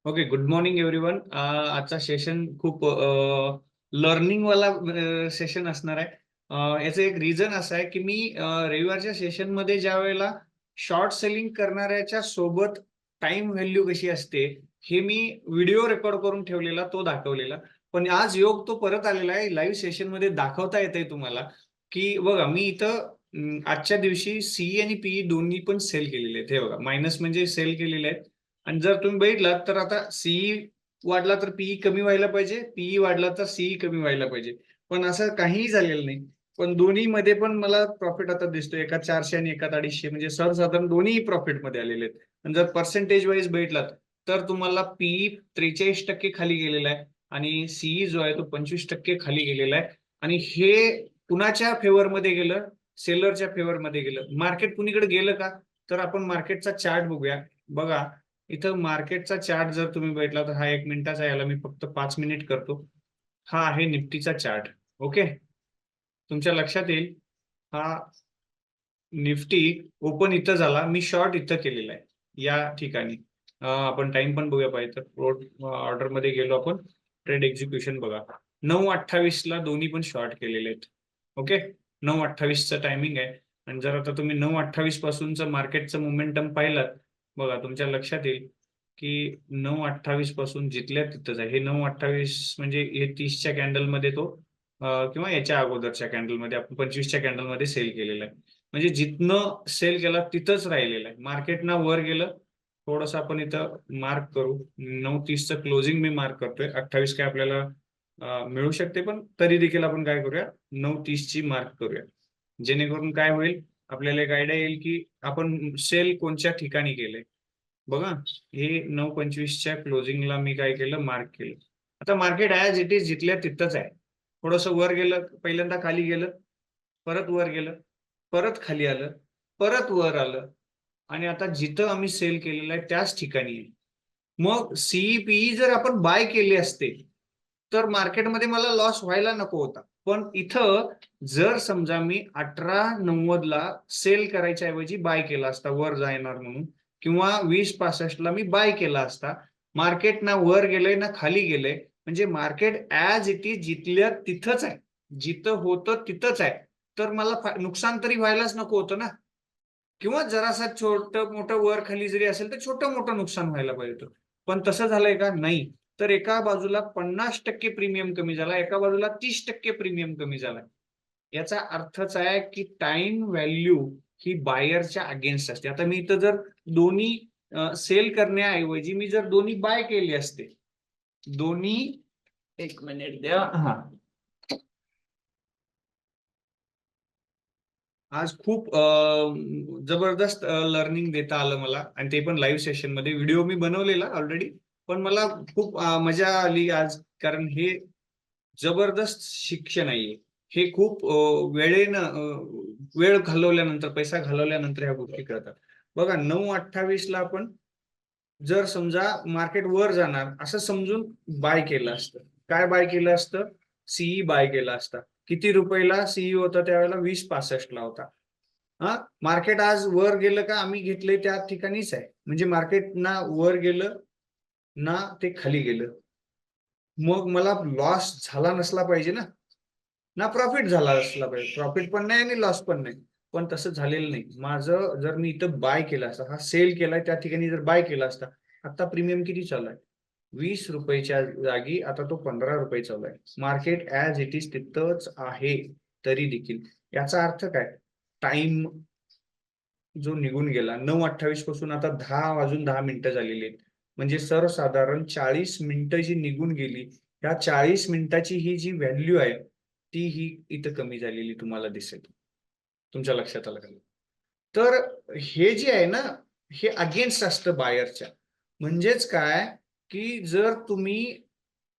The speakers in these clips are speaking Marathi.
Okay, good morning everyone. आजचा सेशन खूप लर्निंग वाला सेशन असणार आहे. याचं एक रिझन असं आहे की मी रविवारच्या सेशनमध्ये ज्या वेळेला शॉर्ट सेलिंग करणाऱ्याच्या सोबत टाइम व्हॅल्यू कशी असते हे मी व्हिडिओ रेकॉर्ड करून ठेवलेला, तो दाखवलेला. पण आज योग तो परत आलेला आहे, लाईव्ह सेशनमध्ये दाखवता येत आहे तुम्हाला की बघा मी इथं आजच्या दिवशी सीई आणि पीई दोन्ही पण सेल केलेले आहेत. हे बघा, मायनस म्हणजे सेल केलेले आहेत. आणि जर तुम्ही बघितलात तर आता सीई वाढला तर पीई कमी व्हायला पाहिजे, पीई वाढला तर सीई कमी व्हायला पाहिजे. पण असं काहीही झालेलं नाही. पण दोन्ही मध्ये पण मला प्रॉफिट आता दिसतोय, एका 400 आणि एका 250, म्हणजे सर्वसाधारण दोन्ही प्रॉफिट मध्ये आलेले आहेत. आणि जर पर्सेंटेज वाईज बघितलात तर तुम्हाला पीई 43% खाली गेलेला आहे आणि सीई जो आहे तो 25% खाली गेलेला आहे. आणि हे कुणाच्या फेवरमध्ये गेलं? सेलरच्या फेवरमध्ये गेलं. मार्केट कुणीकडे गेलं का? तर आपण मार्केटचा चार्ट बघूया. बघा, इथं मार्केटचा चार्ट जर तुम्ही बघितला तर हा 1 मिनिटाचा आहे, याला मी फक्त 5 मिनिट करतो. हा आहे निफ्टीचा चार्ट. ओके, तुमच्या लक्षात येईल हा निफ्टी ओपन इथं झाला, मी शॉर्ट इथं केलेला आहे या ठिकाणी. आपण टाइम पण बघूया पाहिजे तर ऑर्डर मध्ये गेलो आपण, ट्रेड एक्झिक्युशन बघा, 9:28 ला दोन्ही पण शॉर्ट केलेले आहेत. ओके, 9:28चं टायमिंग आहे. आणि जर आता तुम्ही 9:28 पासूनचं मार्केटचं मोमेंटम पाहिलं, बघा तुमच्या लक्षात येईल की 9:28 पासून जिथल्या तिथंच आहे. हे 9:28 म्हणजे हे 30च्या कॅन्डलमध्ये तो किंवा याच्या अगोदरच्या कॅन्डलमध्ये आपण 25च्या कॅन्डलमध्ये सेल केलेला आहे. म्हणजे जिथनं सेल केला तिथंच राहिलेलं आहे. मार्केट ना वर गेलं, थोडस आपण इथं मार्क करू. 9:30चं क्लोजिंग मी मार्क करतोय. 28 काय आपल्याला मिळू शकते, पण तरी देखील आपण काय करूया, 9:30ची मार्क करूया. जेणेकरून काय होईल, आपल्याला एक आयडिया येईल की आपण सेल कोणत्या ठिकाणी केले. बघा, हे 9:25च्या क्लोजिंगला मी काय केलं, मार्क केलं. आता मार्केट ऍज इट इज जिथल्या तिथंच आहे. थोडस वर गेलं, पहिल्यांदा खाली गेलं, परत वर गेलं, परत खाली आलं, परत वर आलं, आणि आता जिथं आम्ही सेल केलेलं आहे त्याच ठिकाणी आहे. मग सीईपीई जर आपण बाय केले असते तर मार्केटमध्ये मला लॉस व्हायला नको होता. पण इथं जर समजा मी 18.90 ला सेल करायच्या ऐवजी बाय केला असता वर जाणार म्हणून, किंवा 20.65 ला मी बाय केला असता, मार्केट ना वर गेलंय ना खाली गेलंय, म्हणजे मार्केट ऍज इट इज जिथल्या तिथंच आहे, जिथं होतं तिथंच आहे. तर मला नुकसान तरी व्हायलाच नको होतं ना. किंवा जरासा छोटं मोठं वर खाली जरी असेल तर छोटं मोठं नुकसान व्हायला पाहिजे होतं. पण तसं झालंय का? नाही. तर एका बाजूला 50% प्रीमियम कमी झाला, एका बाजूला 30% प्रीमियम कमी झाला. याचा अर्थच आहे की टाइम व्हॅल्यू ही बायरच्या अगेन्स्ट असते. आता मी इथं जर दोन्ही सेल करण्याऐवजी मी जर दोन्ही बाय केले असते, दोन्ही, एक मिनिट द्या. हा, आज खूप जबरदस्त लर्निंग देता आलं मला, आणि ते पण लाईव्ह सेशन मध्ये. व्हिडिओ मी बनवलेला ऑलरेडी, पण मला खूप मजा आली आज, कारण हे जबरदस्त शिक्षण आहे. हे खूप वेळ घालवल्यानंतर, पैसा घालवल्यानंतर ह्या गोष्टी कळतात. बघा, 9:28 ला आपण जर समजा मार्केट वर जाणार असं समजून बाय केलं असतं, काय बाय केलं असतं, सीई बाय केला असता. किती रुपयाला सीई होता त्यावेळेला? 20.65 ला होता. हा, मार्केट आज वर गेलं का आम्ही घेतलंय त्या ठिकाणीच आहे. म्हणजे मार्केट ना वर गेलं ना ते खाली गेलं. मग मला लॉस झाला नसला पाहिजे ना, ना प्रॉफिट झाला असला पाहिजे. प्रॉफिट पण नाही आणि लॉस पण नाही. पण तसं झालेलं नाही माझं. जर मी इथं बाय केला असता, हा सेल केलाय त्या ठिकाणी जर बाय केला असता, आता प्रीमियम किती चालू आहे? 20 रुपयाच्या जागी आता तो 15 रुपये चालू आहे. मार्केट ऍज इट इज तिथंच आहे तरी देखील. याचा अर्थ काय? टाइम जो निघून गेला, 9:28 पासून आता 10:10 झालेली आहेत. म्हणजे सर्वसाधारण 40 मिनिटं जी निघून गेली, या 40 मिनिटाची ही जी व्हॅल्यू आहे ती ही इथं कमी झालेली तुम्हाला दिसेल. तुमच्या लक्षात आलं का? तर हे जे आहे ना, हे अगेन्स्ट असतं बायरच्या. म्हणजेच काय, की जर तुम्ही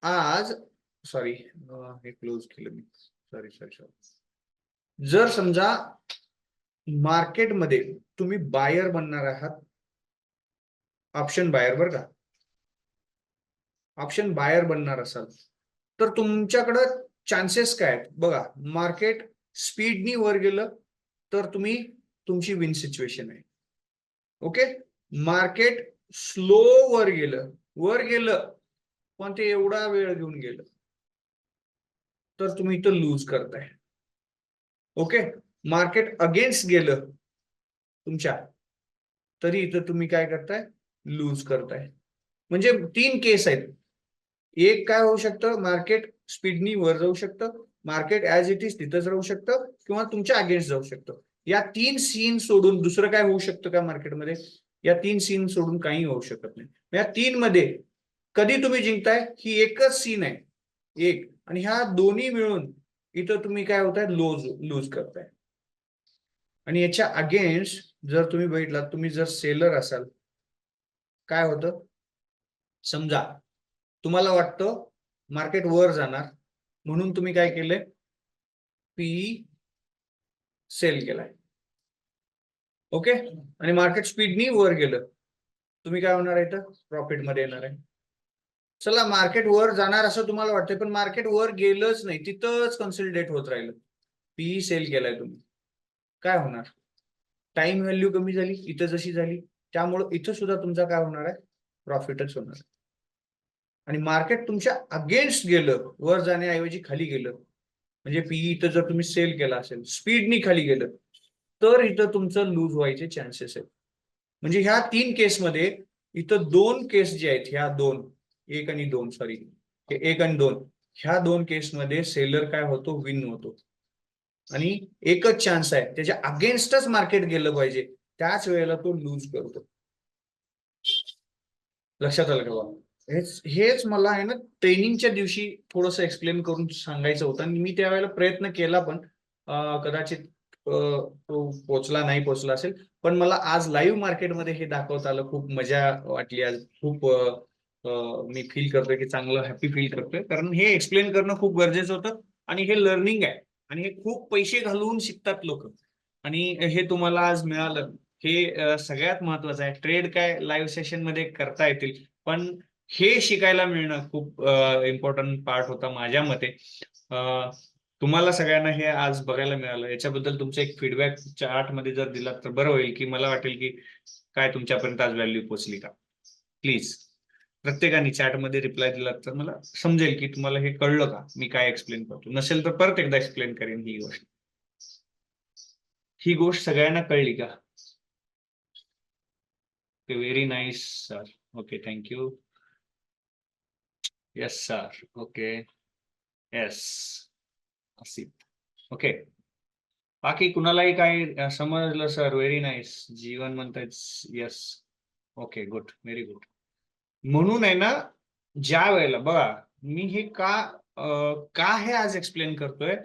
आज, सॉरी, हे क्लोज केलं मी, सॉरी सॉरी सॉरी, जर समजा मार्केटमध्ये तुम्ही बायर बनणार आहात, ऑप्शन बायर बरं का, ऑप्शन बायर बनणार असाल तर तुमच्याकडं चान्सेस काय आहेत बघा. मार्केट स्पीडनी वर गेलं तर तुम्ही, तुमची विन सिच्युएशन आहे. ओके, मार्केट स्लो वर गेलं वर गेलं पण ते एवढा वेळ घेऊन गेलं तर तुम्ही इथं लूज करताय. ओके, मार्केट अगेन्स्ट गेलं तुमच्या तरी इथं तुम्ही काय करताय, लूज करताय. म्हणजे 3 केस आहेत. एक काय होऊ शकतं, मार्केट स्पीडनी वर जाऊ शकतं, मार्केट ऍज इट इज तिथंच राहू शकतं, किंवा तुमच्या अगेन्स्ट जाऊ शकतं. या 3 सीन सोडून दुसरं काय होऊ शकतं का मार्केटमध्ये? या 3 सीन सोडून काही होऊ शकत नाही. या 3 मध्ये कधी तुम्ही जिंकताय, ही एकच सीन आहे एक, आणि ह्या दोन्ही मिळून इथं तुम्ही काय होताय, लूज करताय. आणि याच्या अगेन्स्ट जर तुम्ही बघितलात, तुम्ही जर सेलर असाल, काय होतं, समजा तुम्हाला वाटतं मार्केट वर जाणार म्हणून तुम्ही काय केलंय, पी सेल केलाय. ओके, आणि मार्केट स्पीडनी वर गेलं, तुम्ही काय होणार आहे, प्रॉफिट मध्ये येणार आहे. चला, मार्केट वर जाणार असं तुम्हाला वाटतंय, पण मार्केट वर गेलंच नाही, तिथंच कन्सोलिडेट होत राहिलं, पी सेल केलाय तुम्ही, काय होणार, टाइम व्हॅल्यू कमी झाली इथं जशी झाली, त्यामुळे इथं सुद्धा तुमचा काय होणार आहे, प्रॉफिटच होणार. आणि मार्केट तुमच्या अगेन्स्ट गेलं, वर जाण्याऐवजी खाली गेलं, म्हणजे पीई इथं जर तुम्ही सेल केला असेल, स्पीडनी खाली गेलं, तर इथं तुमचं लूज व्हायचे चान्सेस आहेत. म्हणजे ह्या 3 केसमध्ये इथं 2 केस जे आहेत, ह्या 2, 1 आणि 2, सॉरी 1 आणि 2, ह्या 2 केसमध्ये सेलर काय होतो, विन होतो. आणि एकच चान्स आहे, त्याच्या अगेन्स्टच मार्केट गेलं पाहिजे, त्याच वेळेला तो लूज करतो. लक्षात आलं का? हेच मला आहे ना ट्रेनिंगच्या दिवशी थोडंसं एक्सप्लेन करून सांगायचं होतं, आणि मी त्यावेळेला प्रयत्न केला, पण कदाचित तो पोचला नाही पोचला असेल. पण मला आज लाईव्ह मार्केटमध्ये हे दाखवता आलं, खूप मजा वाटली आज, खूप मी फील करतोय की चांगलं हॅपी फील करतोय, कारण हे एक्सप्लेन करणं खूप गरजेचं होतं. आणि हे लर्निंग आहे, आणि हे खूप पैसे घालवून शिकतात लोक, आणि हे तुम्हाला आज मिळालं, हे सगळ्यात महत्वाचं आहे. ट्रेड काय लाईव्ह सेशन मध्ये करता येतील, पण हे शिकायला मिळणं खूप इम्पॉर्टंट पार्ट होता माझ्या मते. तुम्हाला सगळ्यांना हे आज बघायला मिळालं, याच्याबद्दल तुमचा एक फीडबॅक चार्ट मध्ये जर दिला तर बरं होईल, की मला वाटेल की काय तुमच्यापर्यंत आज व्हॅल्यू पोहोचली का. प्लीज प्रत्येकाने चॅट मध्ये रिप्लाय दिला तर मला समजेल की तुम्हाला हे कळलं का, मी काय एक्सप्लेन करतो. नसेल तर परत एकदा एक्सप्लेन करेन ही गोष्ट सगळ्यांना कळली का? Very nice sir. Okay, thank you. Yes sir. Okay, yes Asit. Okay, बाकी कुणालाही काही समजलं सर? Very nice. जीवन म्हणतायत yes. Okay, good, very good. म्हणून आहे ना, ज्या वेळेला बघा, मी हे का हे आज एक्सप्लेन करतोय,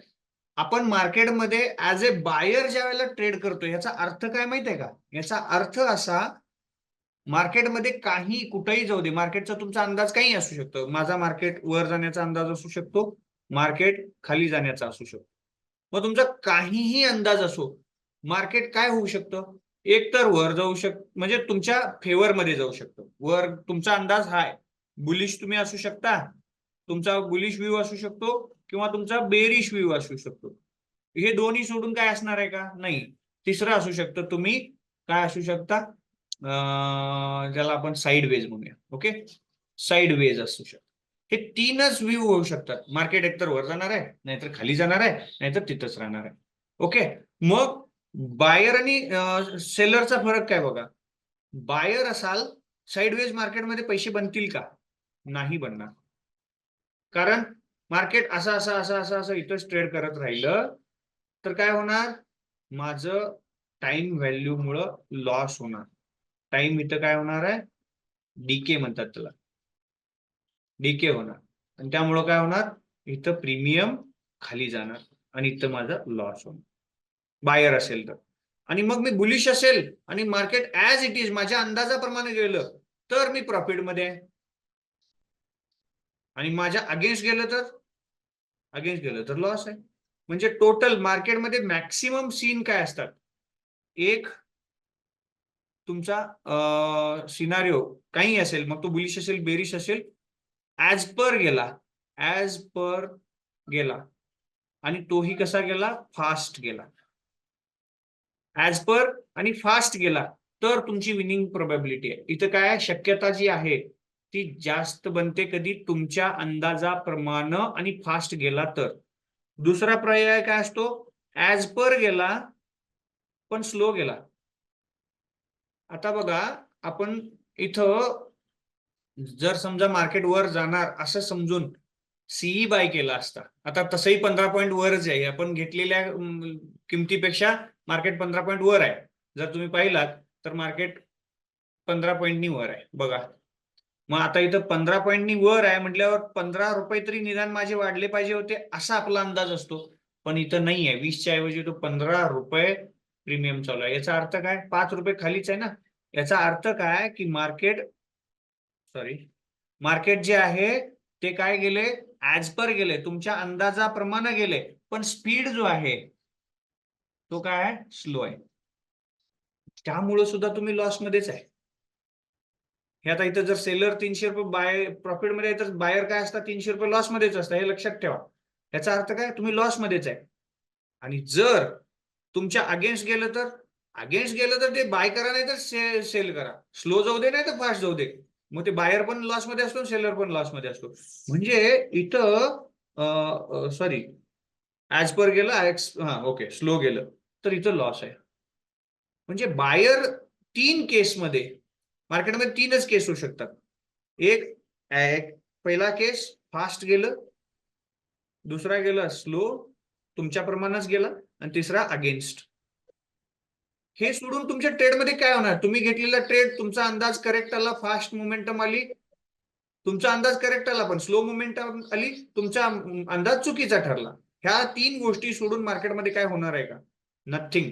आपण मार्केटमध्ये ऍज ए बायर ज्या वेळेला ट्रेड करतोय, याचा अर्थ काय माहित आहे का? याचा अर्थ असा, मार्केटमध्ये काही कुठेही जाऊ दे, मार्केटचा तुमचा अंदाज काही असू शकतो. माझा मार्केट वर जाण्याचा अंदाज असू शकतो, मार्केट खाली जाण्याचा असू शकतो. मग तुमचा काहीही अंदाज असो, मार्केट काय होऊ शकतं, एक तर वर जाऊ म्हणजे तुमच्या फेवर मध्ये जाऊ शकतं. वर तुमचा अंदाज हाय, बुलिश तुम्ही असू शकता, तुमचा बुलिश व्ह्यू असू शकतो, किंवा तुमचा बेरिश व्ह्यू असू शकतो. हे दोन्ही सोडून काय असणार आहे का? नाही. तिसरं असू शकतं, तुम्ही काय असू शकता, ज्याला आपण साईड वेज म्हणूया. ओके, साईड वेज असू शकतात. हे 3च व्ह्यू होऊ शकतात. मार्केट एकतर वर जाणार आहे, नाहीतर खाली जाणार आहे, नाहीतर तिथंच राहणार आहे. ओके, मग बायर आणि सेलरचा फरक काय बघा. बायर असाल, साईडवेज मार्केटमध्ये पैसे बनतील का? नाही बनणार. कारण मार्केट असं असं असं असं असं इथंच ट्रेड करत राहिलं तर काय होणार, माझं टाइम व्हॅल्यू मुळे लॉस होणार. टाइम इथं काय होणार आहे, डीके म्हणतात त्याला, डीके होणार. आणि त्यामुळं काय होणार, इथं प्रीमियम खाली जाणार, आणि इथं माझा लॉस होणार, बायर असेल तर. आणि मग मी बुलिश असेल आणि मार्केट ऍज इट इज माझ्या अंदाजाप्रमाणे गेलं तर मी प्रॉफिटमध्ये आहे, आणि माझ्या अगेन्स्ट गेलं तर लॉस आहे. म्हणजे टोटल मार्केटमध्ये मॅक्सिमम सीन काय असतात, एक तुमचा सिनारिओ काही असेल, मग तो बुलिश असेल बेरिश असेल, ऍज पर गेला, आणि तोही कसा गेला, फास्ट गेला. ऍज पर आणि फास्ट गेला तर तुमची विनिंग प्रोबॅबिलिटी आहे. इथं काय शक्यता जी आहे ती जास्त बनते कधी तुमच्या अंदाजाप्रमाणे आणि फास्ट गेला तर. दुसरा पर्याय काय असतो, ऍज पर गेला पण स्लो गेला. आता बघा, आपण इथं जर समजा मार्केट वर जाणार असं समजून सीई बाय केला असता, आता तसंही 15 पॉईंट वरच आहे, आपण घेतलेल्या किमतीपेक्षा मार्केट 15 पॉईंट वर आहे. जर तुम्ही पाहिलात तर मार्केट 15 पॉईंटनी वर आहे बघा. मग आता इथं 15 पॉईंटनी वर आहे म्हटल्यावर 15 रुपये तरी निदान माझे वाढले पाहिजे होते असा आपला अंदाज असतो. पण इथं नाही आहे, 20च्या ऐवजी तो 15 रुपये प्रीमियम चालू आहे. याचा अर्थ काय, 5 रुपये खालीच आहे ना. याचा अर्थ काय की मार्केट जे आहे ते काय गेले, ऍज पर गेले, तुमच्या अंदाजाप्रमाणे गेले, पण स्पीड जो आहे तो काय आहे, स्लो आहे. त्यामुळे सुद्धा तुम्ही लॉस मध्येच आहे. हे आता इथं जर सेलर 300 रुपये बाय प्रॉफिट मध्ये तर बायर काय असतात 300 रुपये लॉस मध्येच असतात, हे लक्षात ठेवा. याचा अर्थ काय, तुम्ही लॉस मध्येच आहे. आणि जर तुमच्या अगेन्स्ट गेलं तर ते बाय करा नाही तर सेल करा. स्लो जाऊ दे नाही तर फास्ट जाऊ दे, मग ते बायर पण लॉस मध्ये असतो, सेलर पण लॉस मध्ये असतो. म्हणजे इथं सॉरी, ऍज पर गेलं, हा ओके, स्लो गेलं तर इथं लॉस आहे. म्हणजे बायर 3 केसमध्ये, मार्केटमध्ये 3च केस होऊ शकतात. एक पहिला केस फास्ट गेलं, दुसरा गेला स्लो तुमच्याप्रमाणेच गेला, आणि तिसरा अगेन्स्ट. हे सोडून तुमच्या ट्रेडमध्ये काय होणार, तुम्ही घेतलेला ट्रेड तुमचा अंदाज करेक्ट आला, फास्ट मोमेंटम आली, तुमचा अंदाज करेक्ट आला पण स्लो मोमेंटम आली, तुमचा अंदाज चुकीचा ठरला. ह्या 3 गोष्टी सोडून मार्केटमध्ये काय होणार आहे का, नथिंग.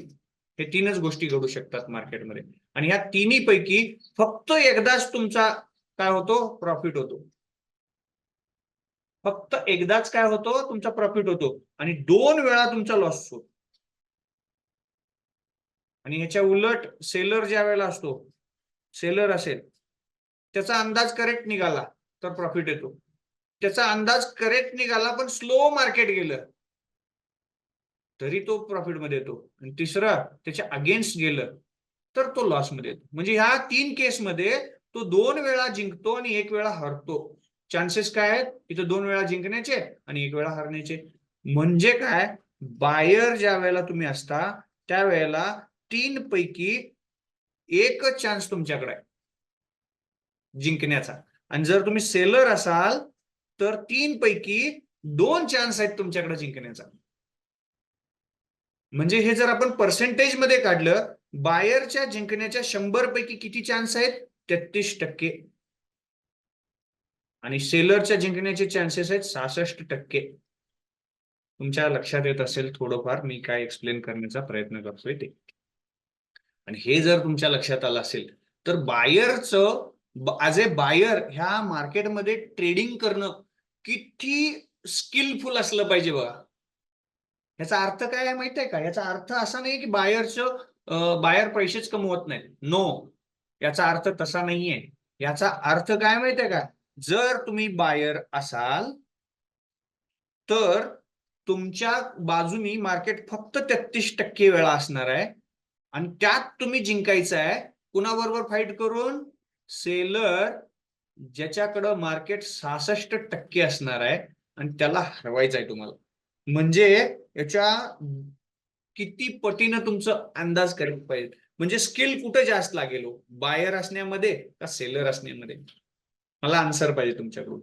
हे 3च गोष्टी घडू शकतात मार्केटमध्ये. आणि ह्या तिन्ही पैकी फक्त एकदाच तुमचा काय होतो, प्रॉफिट होतो. फक्त एकदाच काय होतो, तुमचा प्रॉफिट होतो, आणि 2 वेळा तुमचा लॉस होतो. आणि ह्याच्या उलट सेलर ज्या वेळेला असतो, सेलर असेल, त्याचा अंदाज करेक्ट निघाला तर प्रॉफिट येतो. त्याचा अंदाज करेक्ट निघाला पण स्लो मार्केट गेलं तरी तो प्रॉफिट मध्ये येतो. आणि तिसरा त्याच्या अगेन्स्ट गेलं तर तो लॉस मध्ये येतो. म्हणजे ह्या 3 केसमध्ये तो 2 वेळा जिंकतो आणि 1 वेळा हरतो. चान्सेस काय आहेत इथं, 2 वेळा जिंकण्याचे आणि 1 वेळा हरण्याचे. म्हणजे काय, बायर ज्या वेळेला तुम्ही असता त्यावेळेला 3 पैकी 1च चान्स तुमच्याकडे आहे जिंकण्याचा. आणि जर तुम्ही सेलर असाल तर 3 पैकी 2 चान्स आहेत तुमच्याकडे जिंकण्याचा. म्हणजे हे जर आपण पर्सेंटेज मध्ये काढलं, बायरच्या जिंकण्याच्या 100 पैकी किती चान्स आहेत, 33%. आणि सेलरच्या जिंकण्याचे चान्सेस आहेत 66%. तुमच्या लक्षात येत असेल थोडंफार मी काय एक्सप्लेन करण्याचा प्रयत्न करतोय ते. आणि हे जर तुमच्या लक्षात आलं असेल तर बायरचं ऍज ए बायर ह्या मार्केटमध्ये ट्रेडिंग करणं किती स्किलफुल असलं पाहिजे बघा. याचा अर्थ काय आहे माहिती आहे का, याचा अर्थ असा नाही की बायर पैसेच कमवत नाही, नो, याचा अर्थ तसा नाहीये. याचा अर्थ काय माहिती आहे का, जर तुम्ही बायर असाल तर तुमच्या बाजूनी मार्केट फक्त 33% वेळा असणार आहे, आणि त्यात तुम्ही जिंकायचं आहे कुणाबरोबर फाईट करून, सेलर ज्याच्याकडं मार्केट 66% असणार आहे आणि त्याला हरवायचं आहे तुम्हाला. म्हणजे याच्या किती पटीनं तुमचं अंदाज करेक्ट पाहिजे. म्हणजे स्किल कुठे जास्त लागेल, बायर असण्यामध्ये का सेलर असण्यामध्ये, मला आन्सर पाहिजे तुमच्याकडून.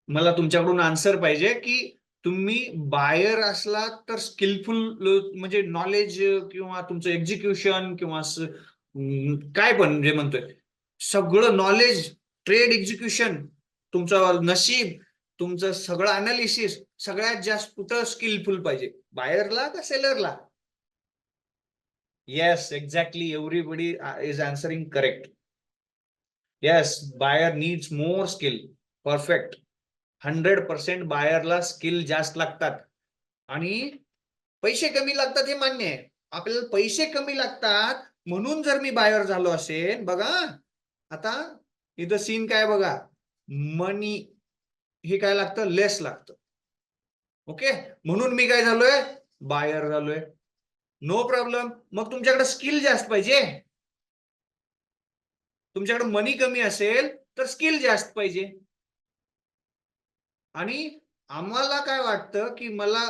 मला तुमच्याकडून आन्सर पाहिजे की तुम्ही बायर असला तर स्किलफुल, म्हणजे नॉलेज किंवा तुमचं एक्झिक्युशन किंवा काय पण जे म्हणतोय सगळं नॉलेज, ट्रेड एक्झिक्युशन, तुमचं नशीब, तुमचं सगळं अनालिसिस सगळ्यात जास्त कुठं स्किलफुल पाहिजे, बायरला का सेलरला? Yes, exactly, everybody is answering correct. Yes, buyer needs more skill. Perfect. 100% बायरला स्किल जास्त लागतात आणि पैसे कमी लागतात हे मान्य आहे. आपल्याला पैसे कमी लागतात म्हणून जर मी बायर झालो असेल, बघा आता इथं सीन काय बघा, मनी हे काय लागतं, लेस लागतं. ओके, म्हणून मी काय झालोय, बायर झालोय. No problem. मग तुमच्याकडे स्किल जास्त पाहिजे, तुमच्याकडे मनी कमी असेल तर स्किल जास्त पाहिजे. आणि आम्हाला काय वाटतं की मला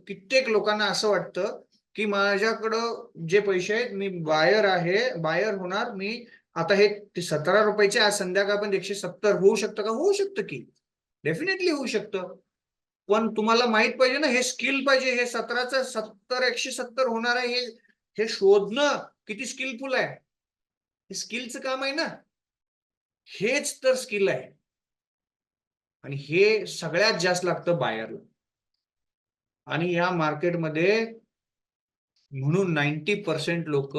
कित्येक लोकांना असं वाटतं की माझ्याकडं जे पैसे आहेत, मी बायर होणार, मी आता हे 17 रुपयाचे आज संध्याकाळ पण 170 होऊ शकतं का? होऊ शकतं की, डेफिनेटली होऊ शकतं. पण तुम्हाला माहित पाहिजे ना, हे स्किल पाहिजे. हे 17चं 70 170 होणार आहे, हे शोधणं किती स्किलफुल आहे. हे स्किलचं काम आहे ना, हेच तर स्किल आहे. आणि हे सगळ्यात जास्त लागतं बायरला. आणि या मार्केटमध्ये म्हणून 90% लोक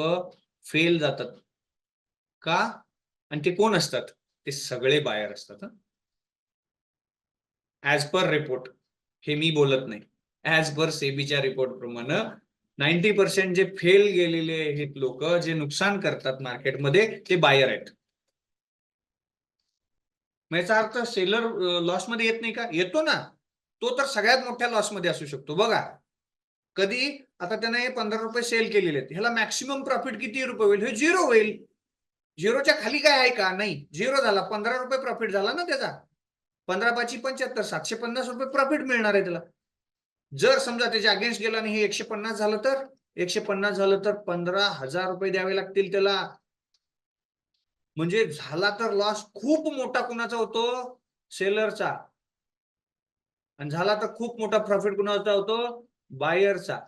फेल जातात. का? आणि ते कोण असतात? ते सगळे बायर असतात. ऍज पर रिपोर्ट, हे मी बोलत नाही, ऍज पर सेबीच्या रिपोर्ट प्रमाणे 90% जे फेल गेलेले आहेत लोक, जे नुकसान करतात मार्केटमध्ये, ते बायर आहेत. याचा अर्थ सेलर लॉस मध्ये येत नाही का? येतो ना. तो तर सगळ्यात मोठ्या लॉस मध्ये असू शकतो. बघा, कधी आता त्याने 15 रुपये सेल केलेले आहेत, ह्याला मॅक्सिमम प्रॉफिट किती रुपये होईल? हे 0 होईल. 0च्या खाली काय आहे का? नाही. 0 झाला, 15 रुपये प्रॉफिट झाला ना त्याचा. 15 5 75, 750 रुपये प्रॉफिट मिळणार आहे त्याला. जर समजा त्याच्या अगेन्स्ट गेला आणि हे 150 झालं तर 150 झालं तर 15,000 रुपये द्यावे लागतील त्याला. म्हणजे झाला तर लॉस खूप मोठा कुणाचा होतो? सेलरचा. आणि झाला तर खूप मोठा प्रॉफिट कुणाचा होतो? बायरचा.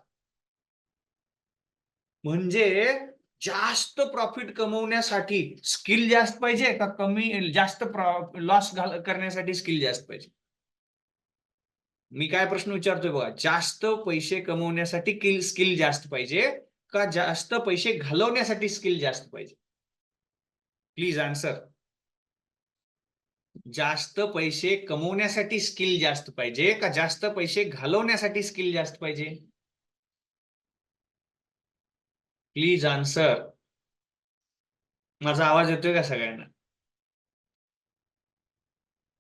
म्हणजे जास्त प्रॉफिट कमवण्यासाठी स्किल जास्त पाहिजे का कमी जास्त लॉस करण्यासाठी स्किल जास्त पाहिजे? मी काय प्रश्न विचारतोय बघा, जास्त पैसे कमवण्यासाठी स्किल जास्त पाहिजे का जास्त पैसे घालवण्यासाठी स्किल जास्त पाहिजे? Please answer. जास्त पैसे कमवण्यासाठी स्किल जास्त पाहिजे का जास्त पैसे घालवण्यासाठी स्किल जास्त पाहिजे? Please answer. माझा आवाज येतोय का सगळ्यांना?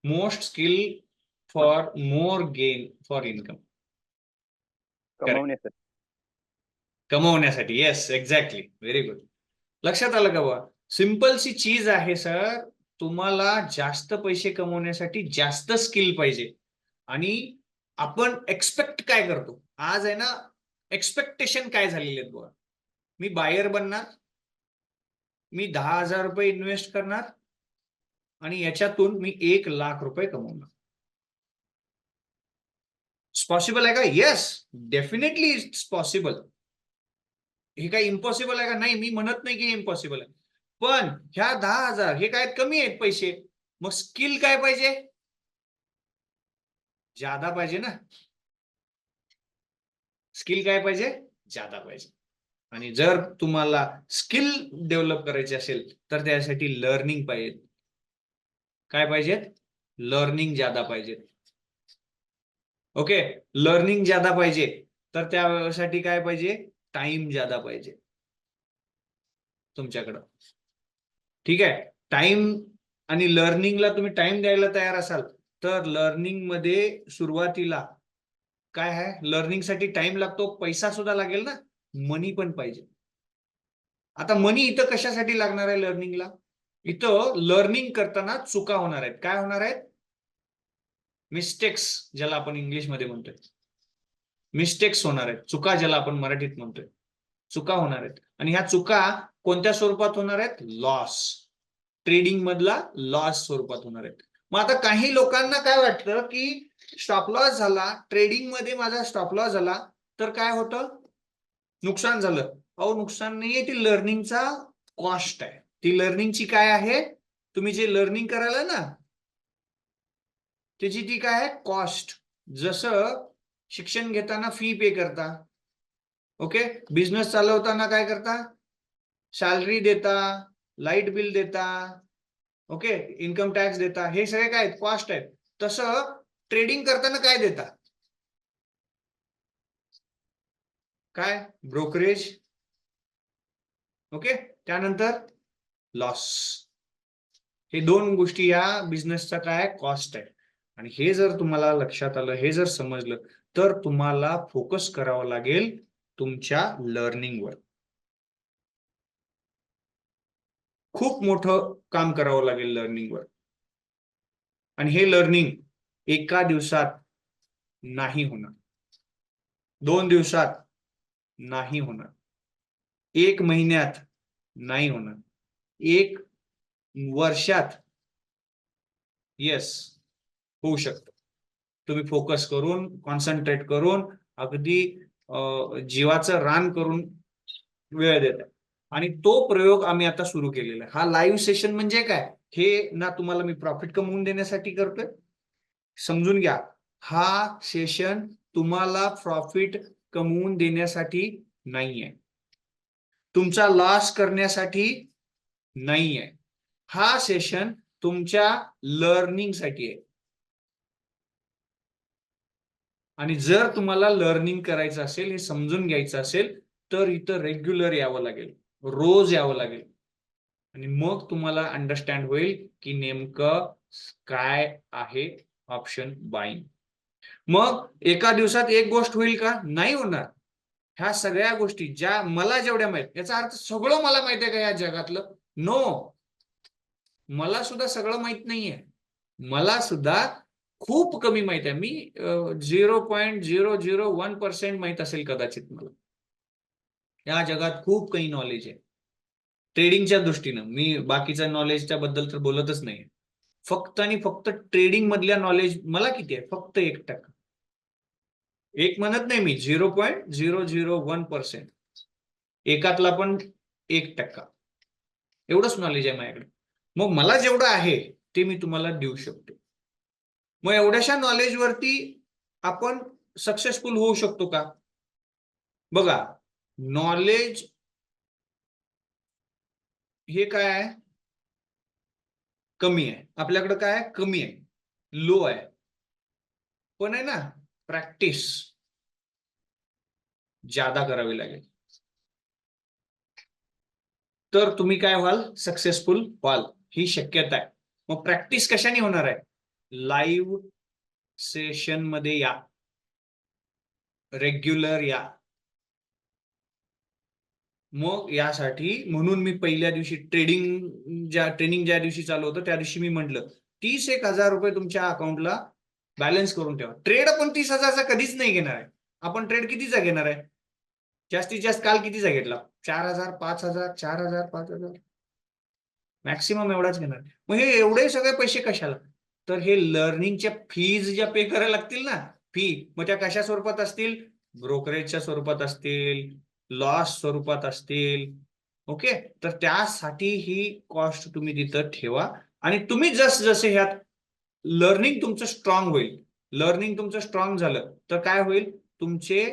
Most skill for more gain for income. कमवण्यासाठी. कमवण्यासाठी. Yes, exactly, very good. लक्षात आलं का बा? सिंपल सी चीज आहे सर. तुम्हाला जास्त पैसे कमवण्यासाठी जास्त स्किल पाहिजे. आणि आपण एक्सपेक्ट काय करतो आज आहे ना, एक्सपेक्टेशन काय झालेले आहेत बघा. मी बायर बनणार, मी 10,000 रुपये इन्व्हेस्ट करणार आणि याच्यातून मी 1,00,000 रुपये कमवणार. पॉसिबल आहे का? Yes, definitely it's possible. हे काय इम्पॉसिबल आहे का? नाही, मी म्हणत नाही की इम्पॉसिबल आहे. पण ह्या 10,000 हे काय कमी आहेत पैसे. मग स्किल काय पाहिजे? ज्यादा पाहिजे ना. स्किल काय पाहिजे? ज्यादा पाहिजे. आणि जर तुम्हाला स्किल डेव्हलप करायचे असेल तर त्यासाठी लर्निंग पाहिजे. काय पाहिजेत? लर्निंग ज्यादा पाहिजे. ओके, लर्निंग ज्यादा पाहिजे तर त्यासाठी काय पाहिजे? टाइम ज्यादा पाहिजे तुमच्याकडं. ठीक आहे. टाइम आणि लर्निंगला तुम्ही टाइम द्यायला तयार असाल तर लर्निंग मध्ये सुरुवातीला काय आहे? लर्निंगसाठी टाइम लागतो, पैसा सुद्धा लागेल ना, मनी पण पाहिजे. आता मनी इथं कशासाठी लागणार आहे? लर्निंगला इथं लर्निंग करताना चुका होणार आहेत. काय होणार आहेत? मिस्टेक्स, ज्याला आपण इंग्लिशमध्ये म्हणतोय. मिस्टेक्स होणार आहेत, चुका ज्याला आपण मराठीत म्हणतोय. चुका होणार आहेत. आणि ह्या चुका कोणत्या स्वरूपात होणार आहेत? लॉस. ट्रेडिंग मधला लॉस स्वरूपात होणार आहेत. मग आता काही लोकांना काय वाटतं की स्टॉप लॉस झाला, ट्रेडिंग मध्ये माझा स्टॉप लॉस झाला तर काय होतं? नुकसान झालं. अहो, नुकसान नाहीये, ती लर्निंगचा कॉस्ट आहे. ती लर्निंगची काय आहे? तुम्ही जे लर्निंग करायला ना त्याची ती काय आहे? कॉस्ट. जसं शिक्षण घेताना फी पे करता, ओके, बिझनेस चालवताना काय करता? सॅलरी देता, लाईट बिल देता, ओके, इन्कम टॅक्स देता, हे सगळे काय आहेत? कॉस्ट आहेत. तसं ट्रेडिंग करताना काय देता? काय? ब्रोकरेज. ओके, त्यानंतर लॉस. हे दोन गोष्टी या बिझनेसचा काय? कॉस्ट आहे. आणि हे जर तुम्हाला लक्षात आलं, हे जर समजलं तर तुम्हाला फोकस करावं लागेल तुमच्या लर्निंगवर. खूप मोठं काम करावं लागेल लर्निंगवर. आणि हे लर्निंग एका दिवसात नाही होणार, 2 दिवसात नाही होणार, 1 महिन्यात नाही होणार, 1 वर्षात येस होऊ शकतं. तुम्ही फोकस करून, कॉन्सन्ट्रेट करून, अगदी जीवाचं रान करून वेळ देताय. आणि तो प्रयोग आम्ही आता सुरू केलेला आहे. हा लाईव्ह सेशन म्हणजे काय, हे ना तुम्हाला मी प्रॉफिट कमवून देण्यासाठी करतोय, समजून घ्या. हा सेशन तुम्हाला प्रॉफिट कमवून देण्यासाठी नाहीये, तुमचा लॉस करण्यासाठी नाहीये. हा सेशन तुमच्या लर्निंग साठी आहे. आणि जर तुम्हाला लर्निंग करायचं असेल, हे समजून घ्यायचं असेल, तर इथं रेग्युलर यावं लागेल, रोज यावं लागेल. आणि मग तुम्हाला अंडरस्टँड होईल की नेमकं काय आहे ऑप्शन बाईंग. मग एका दिवसात एक गोष्ट होईल का, नाही होणार. ह्या सगळ्या गोष्टी ज्या मला जेवढ्या माहित, याचा अर्थ सगळं मला माहित आहे का या जगातलं, नो. मला सुद्धा सगळं माहित नाहीये, मला सुद्धा खूप कमी माहित आहे. मी 0.001% माहित असेल कदाचित मला. या जगात खूप काही नॉलेज आहे ट्रेडिंगच्या दृष्टीनं. मी बाकीच्या नॉलेजच्या बद्दल तर बोलतच नाही. फक्त आणि फक्त ट्रेडिंग मधल्या नॉलेज मला किती आहे, फक्त 1%. एक म्हणत नाही मी, 0.001%. एकातला पण 1%. एवढंच नॉलेज आहे माझ्याकडे. मग मला जेवढं आहे ते मी तुम्हाला देऊ शकतो. मग एवढ्याशा नॉलेजवरती आपण सक्सेसफुल होऊ शकतो का? बघा, नॉलेज हे काय आहे, कमी आहे. आपल्याकडे काय आहे, कमी आहे, लो आहे. पण आहे ना, प्रॅक्टिस ज्यादा करावी लागेल, तर तुम्ही काय व्हाल, सक्सेसफुल व्हाल, ही शक्यता आहे. मग प्रॅक्टिस कशाने होणार आहे, लाईव्ह सेशन मध्ये या, रेग्युलर या. मग यासाठी म्हणून मी पहिल्या दिवशी ट्रेनिंग ज्या दिवशी चालू होतं त्या दिवशी मी म्हटलं 30,000 रुपये तुमच्या अकाउंटला बॅलन्स करून ठेवा. ट्रेड आपण 30,000चा कधीच नाही घेणार आहे. आपण ट्रेड कितीचा घेणार आहे, जास्तीत जास्त काल कितीचा घेतला, 4,000, 5,000, 4,000, 5,000, मॅक्सिमम एवढाच घेणार. मग हे एवढे सगळे पैसे कशाला, तर हे लर्निंगच्या फीज ज्या पे करायला लागतील ना, फी, मग त्या कशा स्वरूपात असतील, ब्रोकरेजच्या स्वरूपात असतील, लॉस स्वरूपात असतील. ओके, तर त्यासाठी ही कॉस्ट तुम्ही तिथं ठेवा. आणि तुम्ही जसे ह्यात लर्निंग तुमचं स्ट्रॉंग होईल, लर्निंग तुमचं स्ट्रॉंग झालं तर काय होईल, तुमचे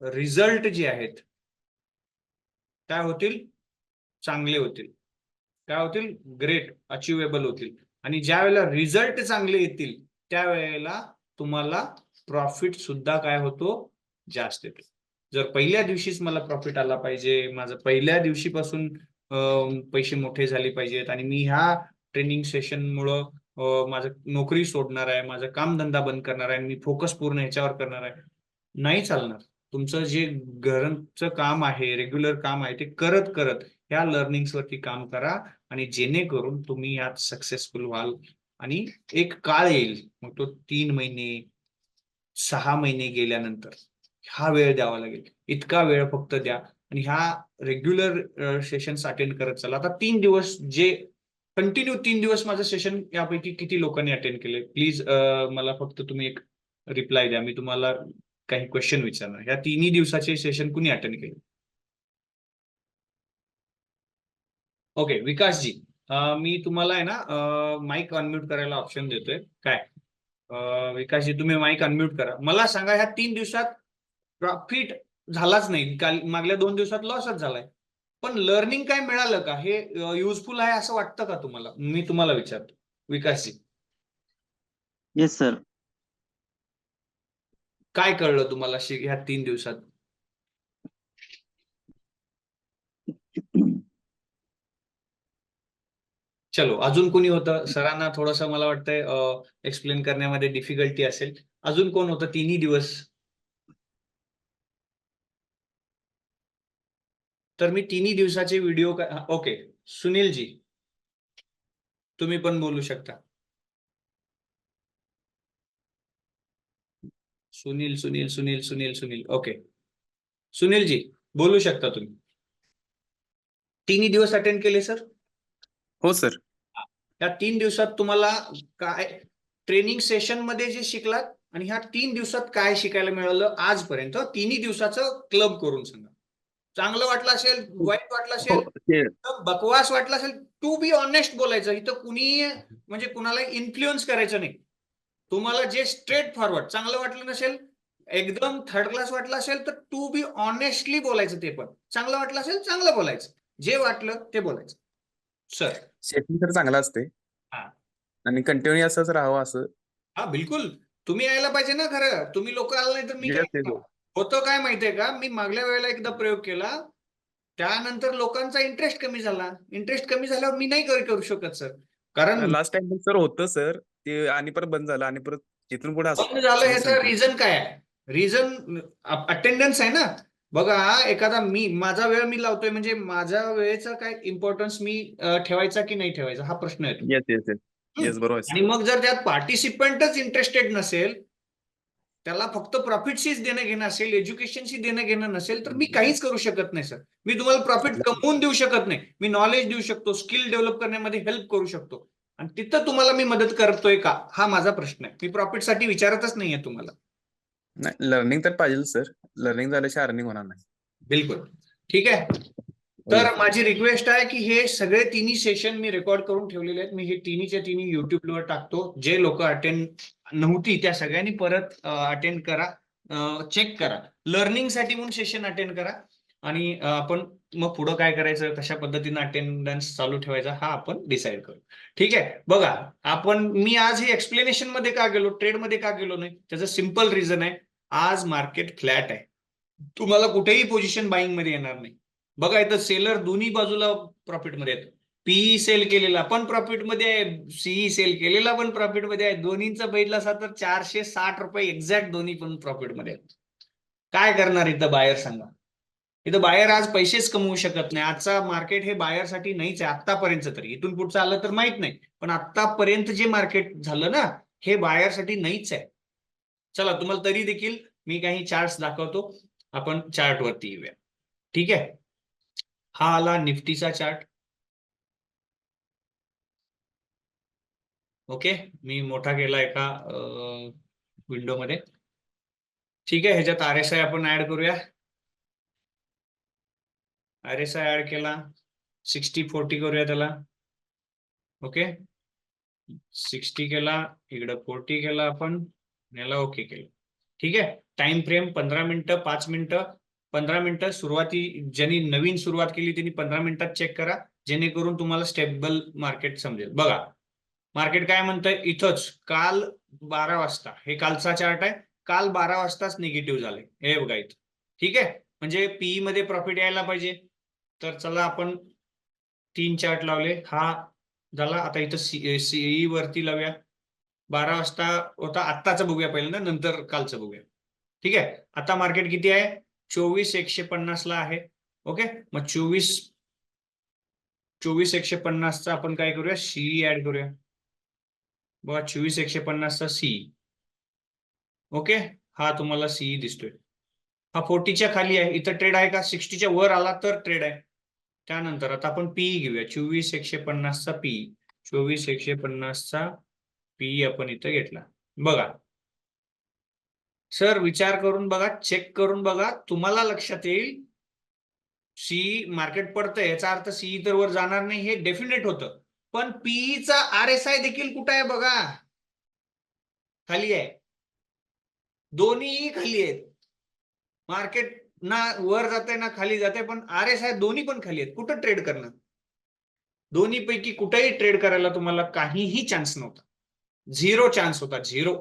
रिझल्ट जे आहेत काय होतील, चांगले होतील. काय होतील, ग्रेट, अचिवेबल होतील. आणि ज्या वेळेला रिझल्ट चांगले येतील त्यावेळेला तुम्हाला प्रॉफिट सुद्धा काय होतो, जास्त येतो. जर पहिल्या दिवशीच मला प्रॉफिट आला पाहिजे, माझं पहिल्या दिवशीपासून पैसे मोठे झाले पाहिजेत आणि मी ह्या ट्रेनिंग सेशन मुळे माझं नोकरी सोडणार आहे, माझं कामधंदा बंद करणार आहे, मी फोकस पूर्ण ह्याच्यावर करणार आहे, नाही चालणार. तुमचं जे घरचं काम आहे, रेग्युलर काम आहे, ते करत करत ह्या लर्निंग्स वरती काम करा. आणि जेणेकरून तुम्ही यात सक्सेसफुल व्हाल. आणि एक काळ येईल, मग तो 3 महिने 6 महिने गेल्यानंतर हा वेळ द्यावा लागेल. इतका वेळ फक्त द्या आणि ह्या रेग्युलर सेशन्स अटेंड करत चला. आता 3 दिवस जे कंटिन्यू 3 दिवस माझं सेशन, यापैकी किती लोकांनी अटेंड केले, प्लीज मला फक्त तुम्ही एक रिप्लाय द्या. मी तुम्हाला काही क्वेश्चन विचारणार. ह्या 3 दिवसाचे सेशन कुणी अटेंड केले? ओके, विकासजी, मी तुम्हाला आहे ना माईक अनम्यूट करायला ऑप्शन देतोय काय. विकासजी, तुम्ही माईक अनम्यूट करा. मला सांगा, ह्या 3 दिवसात प्रॉफिट झालाच नाही, काल मागल्या 2 दिवसात लॉसच झालाय, पण लर्निंग काय मिळालं का, हे युजफुल आहे असं वाटतं का तुम्हाला? मी तुम्हाला विचारतो विकासजी. Yes sir. काय कळलं तुम्हाला ह्या 3 दिवसात? चलो, अजून कोणी होतं? सरांना थोडस मला वाटतंय एक्सप्लेन करण्यामध्ये डिफिकल्टी असेल. अजून कोण होतं 3 दिवस? तर मी 3 दिवसाचे व्हिडिओ, ओके, सुनीलजी, तुम्ही पण बोलू शकता. सुनील सुनील सुनील सुनील सुनील ओके. सुनीलजी बोलू शकता तुम्ही. तिन्ही दिवस अटेंड केले सर. हो सर. या 3 दिवसात तुम्हाला काय ट्रेनिंग सेशन मध्ये जे शिकलात आणि ह्या 3 दिवसात काय शिकायला मिळालं आजपर्यंत, तिन्ही दिवसाचं क्लब करून सांगा. चांगलं वाटलं असेल, वाईट वाटलं हो असेल, ते बकवास वाटला असेल, टू बी ऑनेस्ट बोलायचं. इथं कुणी म्हणजे कुणाला इन्फ्लुएन्स करायचं नाही. तुम्हाला जे स्ट्रेट फॉरवर्ड चांगलं वाटलं नसेल, एकदम थर्ड क्लास वाटलं असेल तर टू बी ऑनेस्टली बोलायचं. ते पण चांगलं वाटलं असेल चांगलं बोलायचं, जे वाटलं ते बोलायचं. सर सेटिंग तर चांगलं असते हा आणि कंटिन्यू असंच राहावं असं. हा बिलकुल. तुम्ही यायला पाहिजे ना. खरं तुम्ही लोक आला नाही तर मी Yes, काय yes, yes. होतं काय माहितीये का, मी मागल्या वेळेला एकदा प्रयोग केला, त्यानंतर लोकांचा इंटरेस्ट कमी झाला. इंटरेस्ट कमी झाल्यावर मी नाही करू शकत सर. कारण लास्ट टाइम सर होतं सर ते आणि परत बंद झालं आणि परत तिथून पुढे बंद झालं ह्याचं रिझन काय आहे? रिझन अटेंडन्स आहे ना. बघा एखादा माझा वेळ मी लावतोय म्हणजे माझ्या वेळेचा काय इम्पॉर्टन्स मी ठेवायचा की नाही ठेवायचा हा प्रश्न येतो. येस येस येस येस बरोबर आहे आणि मग जर त्यात पार्टिसिपंटच इंटरेस्टेड नसेल, त्याला फक्त प्रॉफिटशीच देणं घेणं असेल, एज्युकेशनशी देणं घेणं नसेल, तर मी काहीच करू शकत नाही सर. मी तुम्हाला प्रॉफिट कमवून देऊ शकत नाही. मी नॉलेज देऊ शकतो, स्किल डेव्हलप करण्यामध्ये हेल्प करू शकतो. आणि तिथं तुम्हाला मी मदत करतोय का हा माझा प्रश्न आहे. मी प्रॉफिटसाठी विचारतच नाहीये तुम्हाला. नाही लर्निंग तर पाहिजे सर. लर्निंग झाल्याशिवाय अर्निंग होणार नाही. बिलकुल ठीक आहे. तर माझी रिक्वेस्ट आहे की हे सगळे तिन्ही सेशन मी रेकॉर्ड करून ठेवलेले आहेत. मी हे तिन्हीच्या तिन्ही युट्यूबवर टाकतो. जे लोक अटेंड नव्हती त्या सगळ्यांनी परत अटेंड करा, चेक करा. लर्निंगसाठी म्हणून सेशन अटेंड करा आणि आपण मग पुढं काय करायचं, कशा पद्धतीनं अटेंडन्स चालू ठेवायचा हा आपण डिसाईड करू. ठीक आहे. बघा मी आज हे एक्सप्लेनेशन मध्ये का गेलो, ट्रेड मध्ये का गेलो नाही, त्याचं सिम्पल रिझन आहे. आज मार्केट फ्लॅट आहे. तुम्हाला कुठेही पोझिशन बाईंग मध्ये येणार नाही. बघा इथं सेलर दोन्ही बाजूला प्रॉफिटमध्ये आहेत. पीई सेल केलेला पण प्रॉफिटमध्ये आहे, सीई सेल केलेला पण प्रॉफिटमध्ये आहे. दोन्हींचा बघितला असा तर 460 रुपये एक्झॅक्ट दोन्ही पण प्रॉफिटमध्ये आहेत. काय करणार इथं बायर सांगा. इथं बायर आज पैसेच कमवू शकत नाही. आजचा मार्केट हे बायरसाठी नाहीच आहे आतापर्यंत तरी. इथून पुढचं आलं तर माहित नाही, पण आतापर्यंत जे मार्केट झालं ना हे बायरसाठी नाहीच आहे. चला तुम्हाला तरी देखील मी काही चार्ट्स दाखवतो. आपण चार्ट वरती येऊया. ठीक आहे. हा आला निफ्टीचा चार्ट. ओके. मी मोठा केला एका विंडो मध्ये. ठीक आहे. ह्याच्यात RSI आपण ऍड करूया. RSI ऍड केला. 60-40 करूया त्याला. ओके. 60 केला, इकडं 40 केला आपण, याला ओके केलं. ठीक आहे. टाइम फ्रेम 15 मिनिटं, 5 मिनिटं, 15 मिनिटं. सुरुवाती ज्यांनी नवीन सुरुवात केली त्यांनी 15 मिनिटात चेक करा, जेणेकरून तुम्हाला स्टेबल मार्केट समजेल. बघा मार्केट काय म्हणतंय इथंच. काल 12 वाजता हे कालचा चार्ट आहे. काल 12 वाजताच निगेटिव्ह झाले हे बघा इथं. ठीक आहे. म्हणजे पीई मध्ये प्रॉफिट यायला पाहिजे. तर चला आपण 3 चार्ट लावले. हा झाला. आता इथं सीई वरती लावूया. 12 वाजता होता, आत्ताचं बघूया पहिल्यांदा, नंतर कालचं बघूया. ठीक आहे. आता मार्केट किती आहे, 24,150 ला आहे. ओके. मग 24,150 चा आपण काय करूया, सीई ऍड करूया. बघा 24,150 चा सीई. ओके. हा तुम्हाला सीई दिसतोय. हा 40च्या खाली आहे. इथं ट्रेड आहे का, 60च्या वर आला तर ट्रेड आहे. त्यानंतर आता आपण पीई घेऊया. 24,150 चा पीई. 24,150 चा पीई आपण इथं घेतला. बघा सर विचार करून बघा, चेक करून बघा, तुम्हाला लक्षात येईल. सीई मार्केट पडतंय याचा अर्थ सीई तर वर जाणार नाही हे डेफिनेट होतं. पण पीईचा RSI देखील कुठं आहे बघा, खाली आहे. दोन्ही खाली आहेत. मार्केट ना वर जाते ना खाली जाते, पण RSI दोन्ही पण खाली आहेत. कुठं ट्रेड करणार. दोन्ही पैकी कुठेही ट्रेड करायला तुम्हाला काहीही चान्स नव्हता. झिरो चान्स होता, झिरो.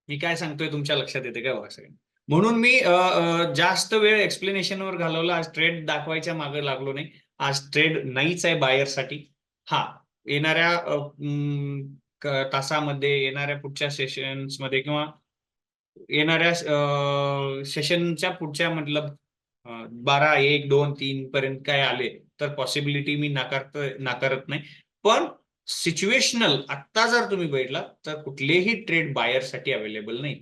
मी काय सांगतोय तुमच्या लक्षात येते का बघा सगळं. म्हणून मी जास्त वेळ एक्सप्लेनेशनवर घालवला. आज ट्रेड दाखवायच्या मागे लागलो नाही. आज ट्रेड नाहीच आहे बायरसाठी. हा येणाऱ्या तासामध्ये, येणाऱ्या पुढच्या सेशन्स मध्ये किंवा येणाऱ्या सेशनच्या पुढच्या मतलब 12, 1, 2, 3 पर्यंत काय आले तर पॉसिबिलिटी मी नाकारत नाही, पण सिच्युएशनल आत्ता जर तुम्ही बघितला तर कुठलेही ट्रेड बायरसाठी अवेलेबल नाही,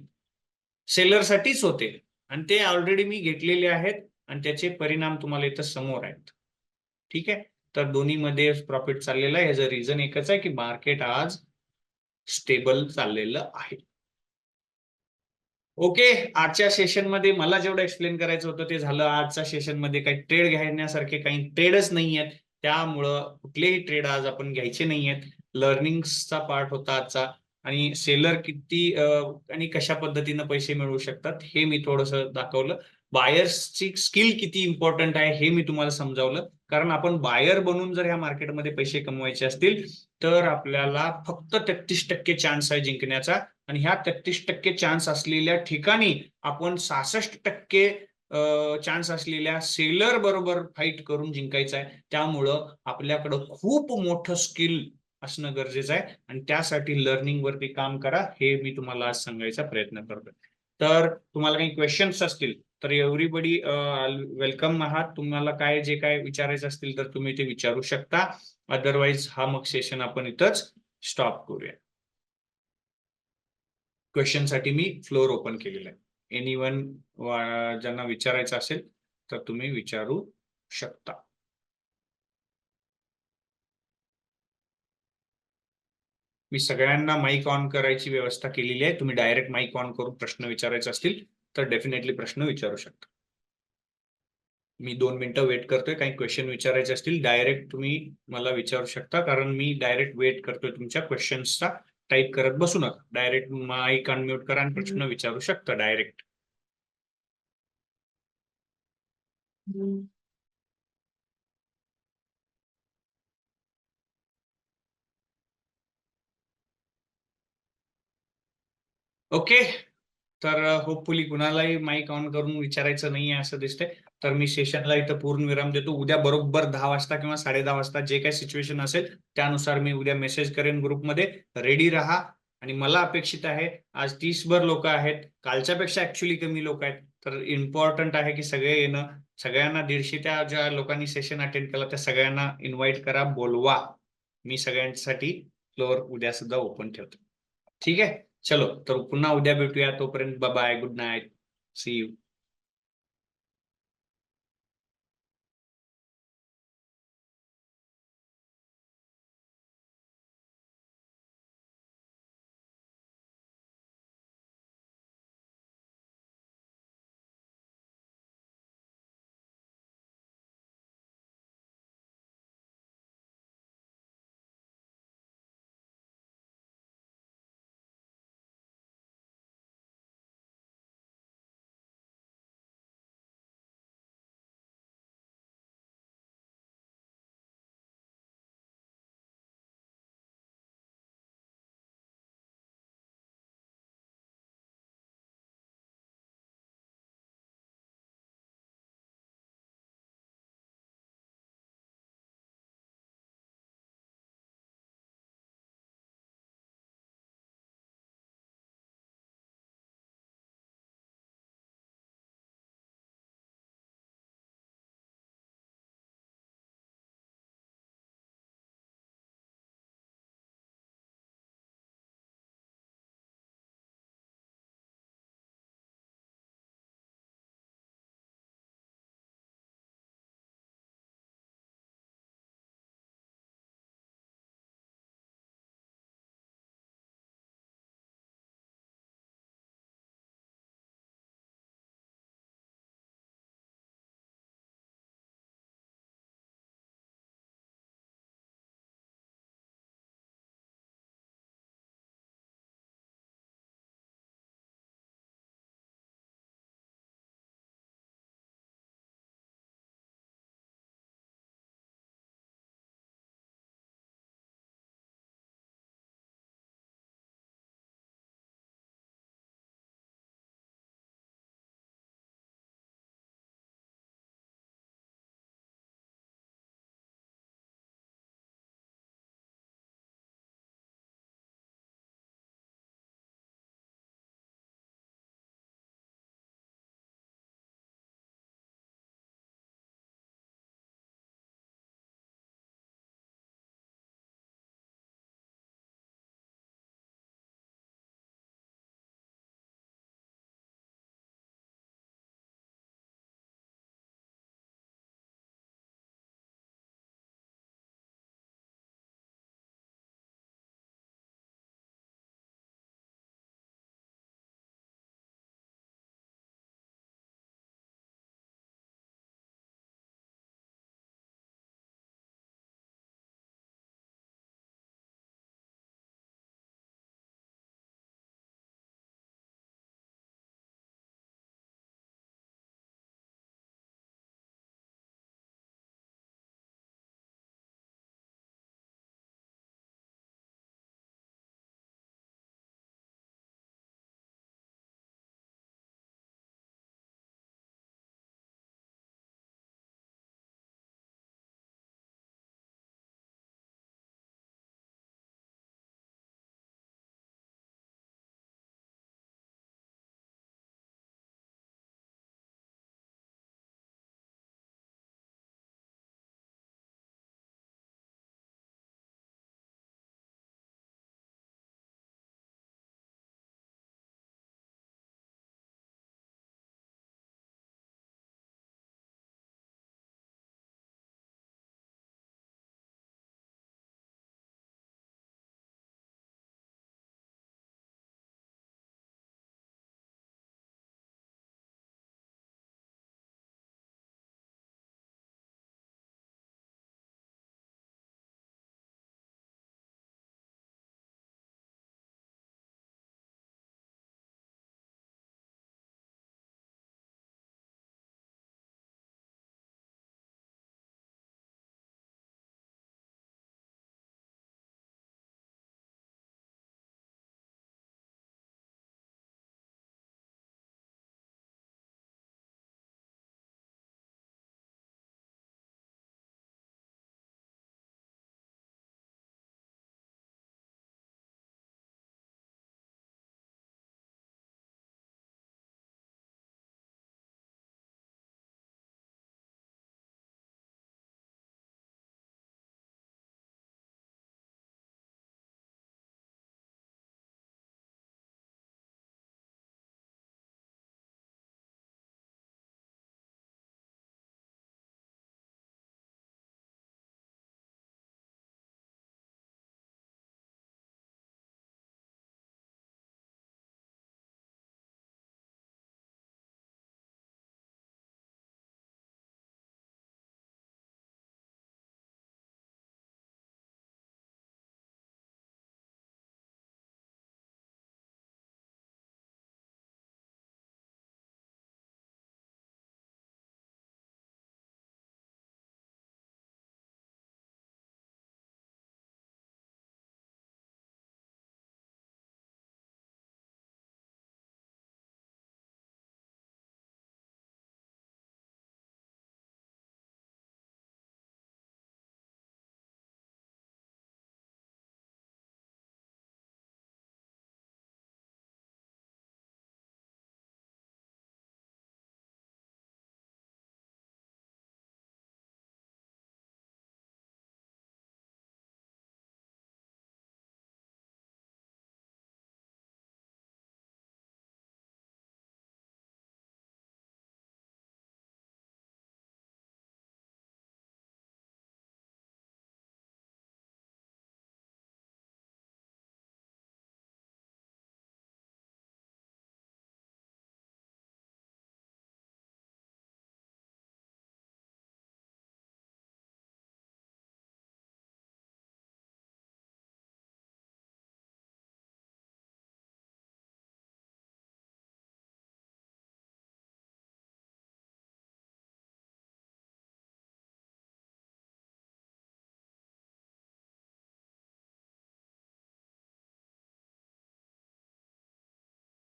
सेलरसाठीच होते आणि ते ऑलरेडी मी घेतलेले आहेत आणि त्याचे परिणाम तुम्हाला इथं समोर आहेत. ठीक आहे, तर दोन्हीमध्ये प्रॉफिट चाललेला आहे. याचं रिझन एकच आहे की मार्केट आज स्टेबल चाललेलं आहे. ओके, आजच्या सेशनमध्ये मला जेवढं एक्सप्लेन करायचं होतं ते झालं. आजच्या सेशनमध्ये काही ट्रेड घेण्यासारखे काही ट्रेडच नाही आहेत, त्यामुळं कुठलेही ट्रेड आज आपण घ्यायचे नाही आहेत. लर्निंगचा पार्ट होता आजचा आणि सेलर किती आणि कशा पद्धतीनं पैसे मिळवू शकतात हे मी थोडंसं दाखवलं. बायर्सची स्किल किती इम्पॉर्टंट आहे हे मी तुम्हाला समजावलं, कारण आपण बायर बनून जर ह्या मार्केटमध्ये पैसे कमवायचे असतील तर आपल्याला फक्त 33% चान्स आहे जिंकण्याचा आणि ह्या 33% चान्स असलेल्या ठिकाणी आपण 66% चान्स असलेल्या सेलर बरोबर फाईट करून जिंकायचं आहे. त्यामुळं आपल्याकडं खूप मोठं स्किल असणं गरजेचं आहे आणि त्यासाठी लर्निंग वरती काम करा, हे मी तुम्हाला आज सांगायचा प्रयत्न करतोय. तर तुम्हाला काही क्वेश्चन्स असतील तर एव्हरीबडी वेलकम आहात. तुम्हाला काय जे काय विचारायचं असतील तर तुम्ही ते विचारू शकता. अदरवाईज हा मग सेशन आपण इथंच स्टॉप करूया. क्वेश्चन साठी मी फ्लोर ओपन केलेला आहे. एनीवन ज्यांना विचारायचं असेल तर तुम्ही विचारू शकता. मी सगळ्यांना माईक ऑन करायची व्यवस्था केलेली आहे. तुम्ही डायरेक्ट माईक ऑन करून प्रश्न विचारायचे असतील तर डेफिनेटली प्रश्न विचारू शकता. मी 2 मिनिटं वेट करतोय. काही क्वेश्चन विचारायचे असतील डायरेक्ट तुम्ही मला विचारू शकता, कारण मी डायरेक्ट वेट करतोय तुमच्या क्वेश्चन्सचा. टाईप करत बसू नका, डायरेक्ट माईक अनम्यूट करा आणि प्रश्न विचारू शकता डायरेक्ट. ओके, तर होपफुली कुणालाही माईक ऑन करून विचारायचं नाहीये असं दिसतंय. तर मी सेशनला इथं पूर्ण विराम देतो. उद्या बरोबर 10 वाजता किंवा 10:30 वाजता जे काही सिच्युएशन असेल त्यानुसार मी उद्या मेसेज करेन ग्रुपमध्ये. रेडी राहा. आणि मला अपेक्षित आहे, आज 30 भर लोक आहेत, कालच्या पेक्षा ऍक्च्युली कमी लोक आहेत, तर इम्पॉर्टंट आहे की सगळे येणं. सगळ्यांना 150 त्या ज्या लोकांनी सेशन अटेंड केला त्या सगळ्यांना इन्व्हाइट करा, बोलवा. मी सगळ्यांसाठी फ्लोअर उद्या सुद्धा ओपन ठेवतो. ठीक आहे, चलो तर पुन्हा उद्या भेटूया. तोपर्यंत bye bye, good night, see you.